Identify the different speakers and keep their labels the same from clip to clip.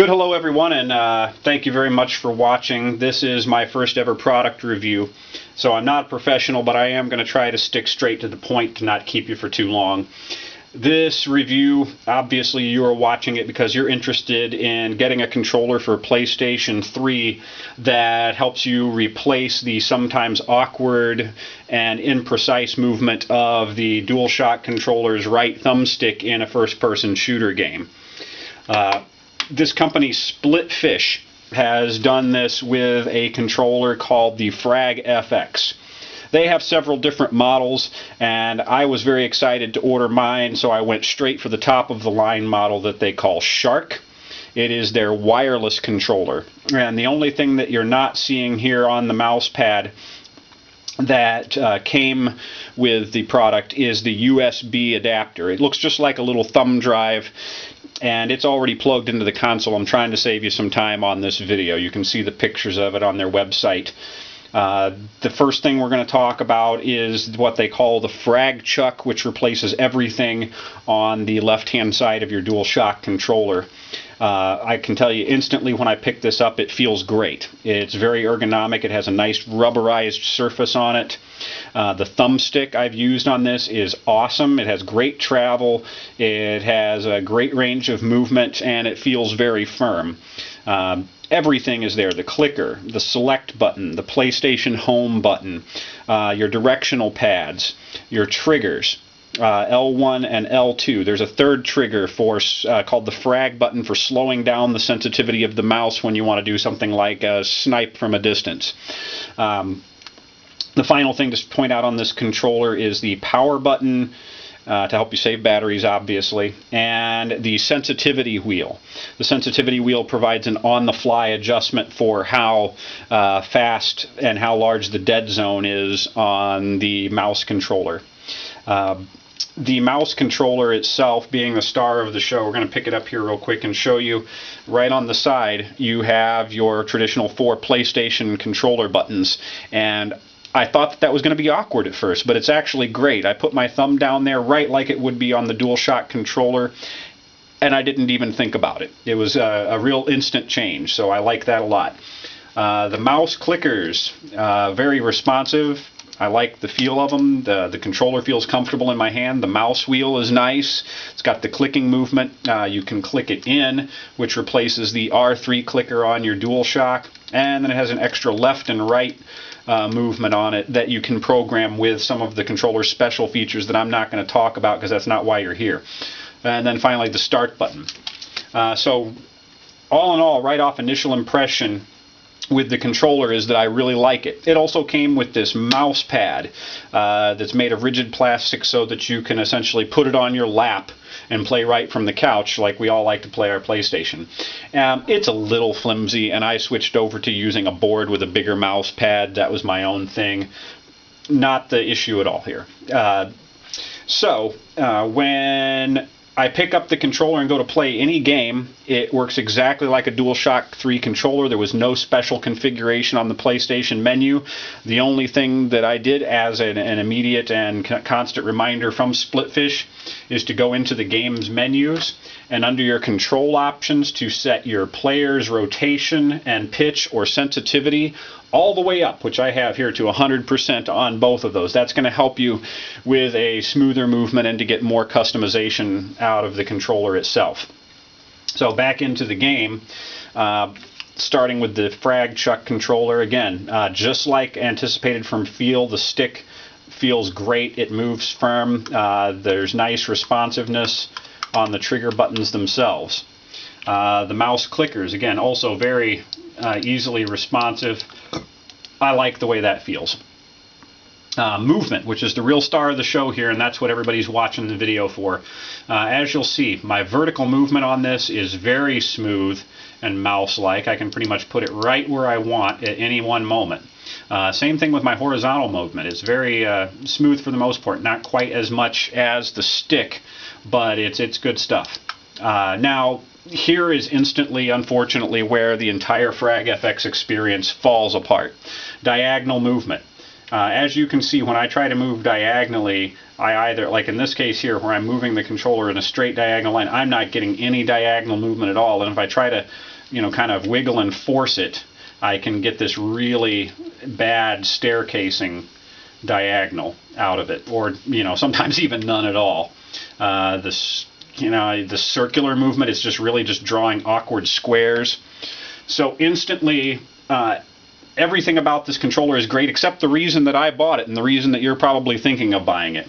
Speaker 1: Good hello everyone, and thank you very much for watching. This is my first ever product review. So I'm not a professional, but I am going to try to stick straight to the point to not keep you for too long. This review, obviously you are watching it because you're interested in getting a controller for PlayStation 3 that helps you replace the sometimes awkward and imprecise movement of the DualShock controller's right thumbstick in a first-person shooter game. This company, SplitFish, has done this with a controller called the FragFX. They have several different models, and I was very excited to order mine, so I went straight for the top of the line model that they call Shark. It is their wireless controller, and the only thing that you're not seeing here on the mouse pad that came with the product is the USB adapter. It looks just like a little thumb drive, and it's already plugged into the console. I'm trying to save you some time on this video. You can see the pictures of it on their website. The first thing we're going to talk about is what they call the FragChuck, which replaces everything on the left-hand side of your DualShock controller. I can tell you instantly when I pick this up, it feels great. It's very ergonomic. It has a nice rubberized surface on it. The thumbstick I've used on this is awesome. It has great travel. It has a great range of movement, and it feels very firm. Everything is there. The clicker, the select button, the PlayStation Home button, your directional pads, your triggers, L1 and L2. There's a third trigger for called the frag button for slowing down the sensitivity of the mouse when you want to do something like a snipe from a distance. The final thing to point out on this controller is the power button, to help you save batteries, obviously, and the sensitivity wheel. The sensitivity wheel provides an on-the-fly adjustment for how fast and how large the dead zone is on the mouse controller. The mouse controller itself, being the star of the show, we're going to pick it up here real quick and show you. Right on the side, you have your traditional 4 PlayStation controller buttons, and I thought that was going to be awkward at first, but it's actually great. I put my thumb down there right like it would be on the DualShock controller, and I didn't even think about it. It was a real instant change, so I like that a lot. The mouse clickers, very responsive. I like the feel of them. The controller feels comfortable in my hand. The mouse wheel is nice. It's got the clicking movement. You can click it in, which replaces the R3 clicker on your DualShock, and then it has an extra left and right movement on it that you can program with some of the controller's special features that I'm not going to talk about because that's not why you're here. And then finally the start button. So all in all, right off initial impression with the controller is that I really like it. It also came with this mouse pad that's made of rigid plastic so that you can essentially put it on your lap and play right from the couch like we all like to play our PlayStation. It's a little flimsy, and I switched over to using a board with a bigger mouse pad. That was my own thing. Not the issue at all here. When I pick up the controller and go to play any game, it works exactly like a DualShock 3 controller. There was no special configuration on the PlayStation menu. The only thing that I did as an immediate and constant reminder from SplitFish is to go into the game's menus and under your control options to set your player's rotation and pitch or sensitivity all the way up, which I have here to 100% on both of those. That's going to help you with a smoother movement and to get more customization out of the controller itself. So back into the game, starting with the FragChuck controller. Again, just like anticipated from feel, the stick feels great. It moves firm. There's nice responsiveness on the trigger buttons themselves. The mouse clickers, again, also very easily responsive. I like the way that feels. Movement, which is the real star of the show here, and that's what everybody's watching the video for. As you'll see, my vertical movement on this is very smooth and mouse-like. I can pretty much put it right where I want at any one moment. Same thing with my horizontal movement. It's very smooth for the most part, not quite as much as the stick, but it's good stuff. Now, here is instantly, unfortunately, where the entire FragFX experience falls apart. Diagonal movement. As you can see, when I try to move diagonally, I either, like in this case here, where I'm moving the controller in a straight diagonal line, I'm not getting any diagonal movement at all. And if I try to, kind of wiggle and force it, I can get this really bad staircasing diagonal out of it, or sometimes even none at all. The circular movement is just really just drawing awkward squares. So instantly, everything about this controller is great except the reason that I bought it and the reason that you're probably thinking of buying it.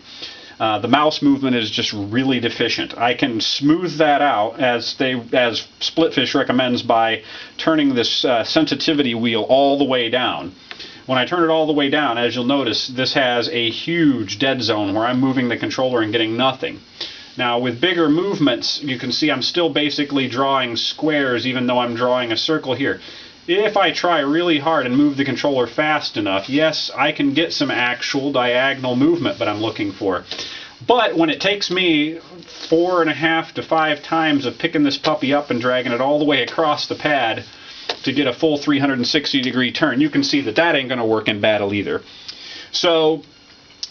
Speaker 1: The mouse movement is just really deficient. I can smooth that out as SplitFish recommends by turning this sensitivity wheel all the way down. When I turn it all the way down, as you'll notice, this has a huge dead zone where I'm moving the controller and getting nothing. Now with bigger movements, you can see I'm still basically drawing squares even though I'm drawing a circle here. If I try really hard and move the controller fast enough, yes, I can get some actual diagonal movement that I'm looking for. But when it takes me 4.5 to 5 times of picking this puppy up and dragging it all the way across the pad to get a full 360-degree turn, you can see that that ain't going to work in battle either. So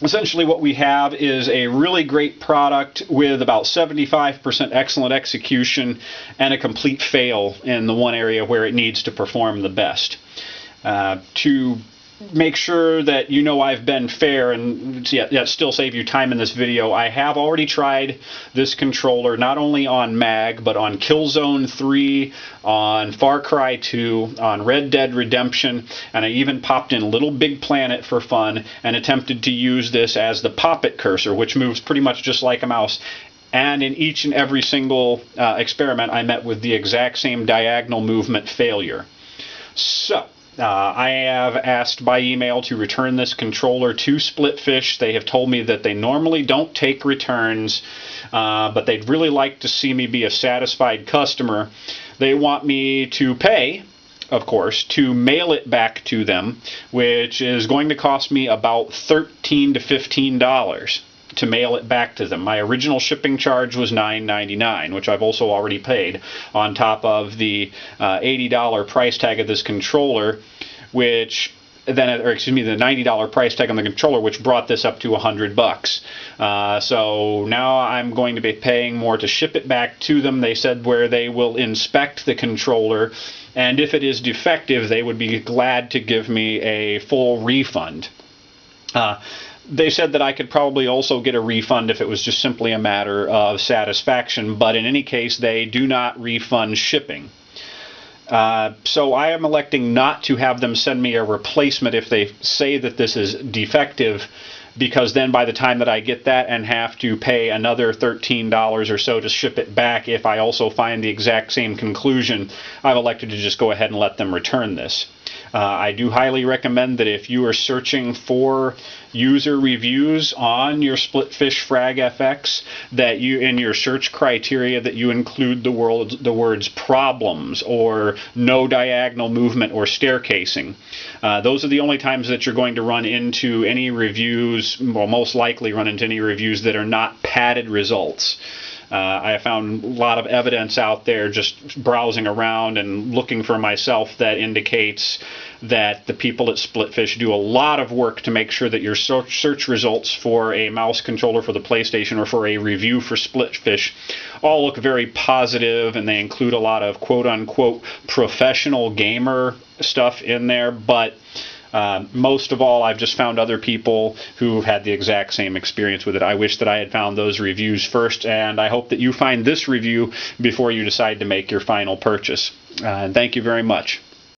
Speaker 1: essentially what we have is a really great product with about 75% excellent execution and a complete fail in the one area where it needs to perform the best. To make sure that I've been fair and yet still save you time in this video, I have already tried this controller not only on MAG, but on Killzone 3, on Far Cry 2, on Red Dead Redemption, and I even popped in Little Big Planet for fun and attempted to use this as the pop-it cursor, which moves pretty much just like a mouse. And in each and every single experiment, I met with the exact same diagonal movement failure. So I have asked by email to return this controller to SplitFish. They have told me that they normally don't take returns, but they'd really like to see me be a satisfied customer. They want me to pay, of course, to mail it back to them, which is going to cost me about $13 to $15 to mail it back to them. My original shipping charge was $9.99, which I've also already paid, on top of the $80 price tag of this controller, which then, or excuse me, the $90 price tag on the controller, which brought this up to $100. So now I'm going to be paying more to ship it back to them. They said where they will inspect the controller, and if it is defective, they would be glad to give me a full refund. They said that I could probably also get a refund if it was just simply a matter of satisfaction, but in any case, they do not refund shipping. So I am electing not to have them send me a replacement if they say that this is defective, because then by the time that I get that and have to pay another $13 or so to ship it back, if I also find the exact same conclusion, I've elected to just go ahead and let them return this. I do highly recommend that if you are searching for user reviews on your SplitFish FragFX, that you, in your search criteria, that you include the words problems or no diagonal movement or staircasing. Those are the only times that you're going to run into any reviews, well, most likely run into any reviews that are not padded results. I have found a lot of evidence out there just browsing around and looking for myself that indicates that the people at SplitFish do a lot of work to make sure that your search results for a mouse controller for the PlayStation or for a review for SplitFish all look very positive, and they include a lot of quote-unquote professional gamer stuff in there, but most of all, I've just found other people who had the exact same experience with it. I wish that I had found those reviews first, and I hope that you find this review before you decide to make your final purchase. Thank you very much.